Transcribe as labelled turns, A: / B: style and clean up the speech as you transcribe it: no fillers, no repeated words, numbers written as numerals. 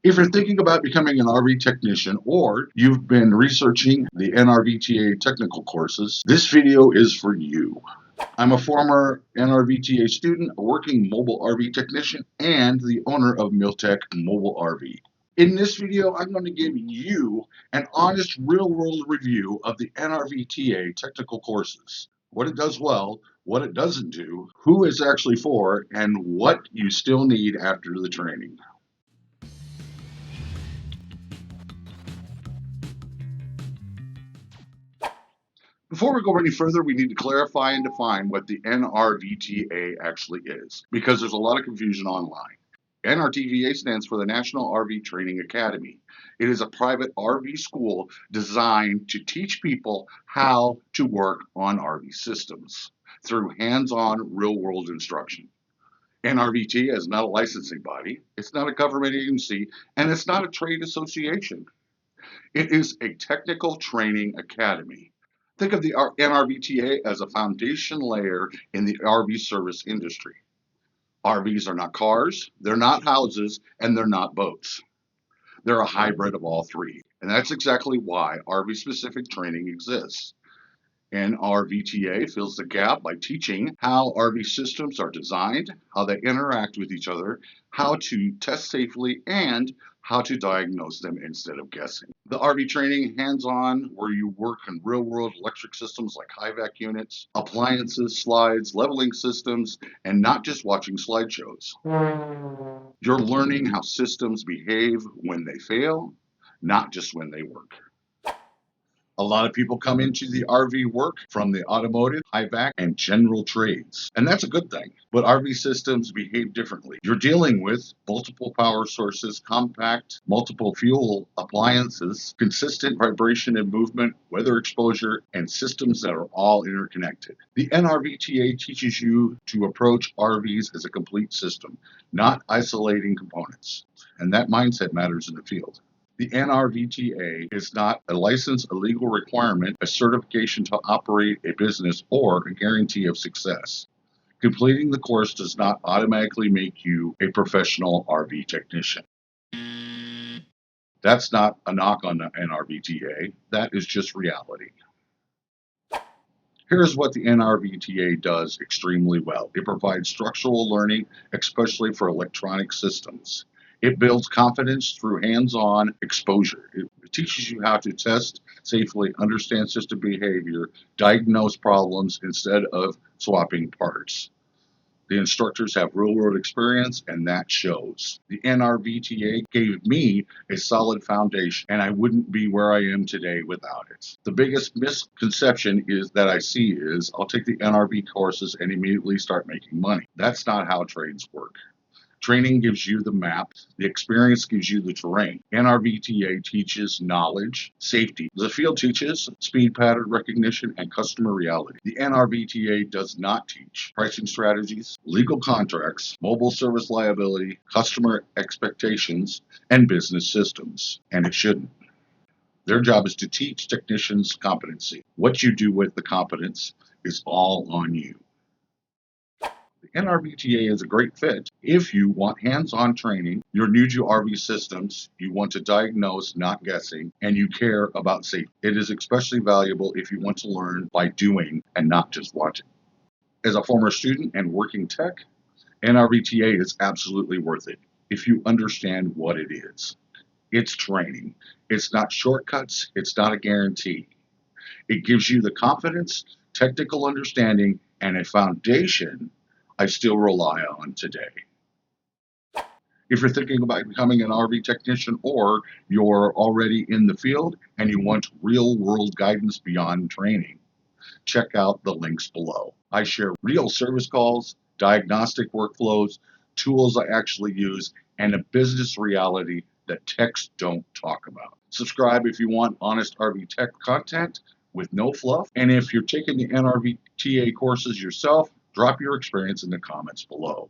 A: If you're thinking about becoming an RV technician or you've been researching the NRVTA technical courses, this video is for you. I'm a former NRVTA student, a working mobile RV technician, and the owner of MilTech Mobile RV. In this video, I'm going to give you an honest real-world review of the NRVTA technical courses, what it does well, what it doesn't do, who it's actually for, and what you still need after the training. Before we go any further, we need to clarify and define what the NRVTA actually is, because there's a lot of confusion online. NRVTA stands for the National RV Training Academy. It is a private RV school designed to teach people how to work on RV systems through hands-on, real-world instruction. NRVTA is not a licensing body, it's not a government agency, and it's not a trade association. It is a technical training academy. Think of the NRVTA as a foundation layer in the RV service industry. RVs are not cars, they're not houses, and they're not boats. They're a hybrid of all three, and that's exactly why RV-specific training exists. NRVTA fills the gap by teaching how RV systems are designed, how they interact with each other, how to test safely, and how to diagnose them instead of guessing. The RV training hands-on, where you work in real-world electric systems like HVAC units, appliances, slides, leveling systems, and not just watching slideshows. You're learning how systems behave when they fail, not just when they work. A lot of people come into the RV work from the automotive, HVAC, and general trades. And that's a good thing. But RV systems behave differently. You're dealing with multiple power sources, compact, multiple fuel appliances, consistent vibration and movement, weather exposure, and systems that are all interconnected. The NRVTA teaches you to approach RVs as a complete system, not isolating components. And that mindset matters in the field. The NRVTA is not a license, a legal requirement, a certification to operate a business, or a guarantee of success. Completing the course does not automatically make you a professional RV technician. That's not a knock on the NRVTA, that is just reality. Here's what the NRVTA does extremely well. It provides structural learning, especially for electronic systems. It builds confidence through hands-on exposure. It teaches you how to test safely, understand system behavior, diagnose problems instead of swapping parts. The instructors have real-world experience, and that shows. The NRVTA gave me a solid foundation, and I wouldn't be where I am today without it. The biggest misconception that I see is, I'll take the NRV courses and immediately start making money. That's not how trades work. Training gives you the map, the experience gives you the terrain. NRVTA teaches knowledge, safety. The field teaches speed pattern recognition and customer reality. The NRVTA does not teach pricing strategies, legal contracts, mobile service liability, customer expectations, and business systems. And it shouldn't. Their job is to teach technicians competency. What you do with the competence is all on you. The NRVTA is a great fit if you want hands-on training, you're new to RV systems, you want to diagnose, not guessing, and you care about safety. It is especially valuable if you want to learn by doing and not just watching. As a former student and working tech, NRVTA is absolutely worth it if you understand what it is. It's training. It's not shortcuts. It's not a guarantee. It gives you the confidence, technical understanding, and a foundation I still rely on today. If you're thinking about becoming an RV technician or you're already in the field and you want real-world guidance beyond training, check out the links below. I share real service calls, diagnostic workflows, tools I actually use, and a business reality that techs don't talk about. Subscribe if you want honest RV tech content with no fluff. And if you're taking the NRVTA courses yourself, drop your experience in the comments below.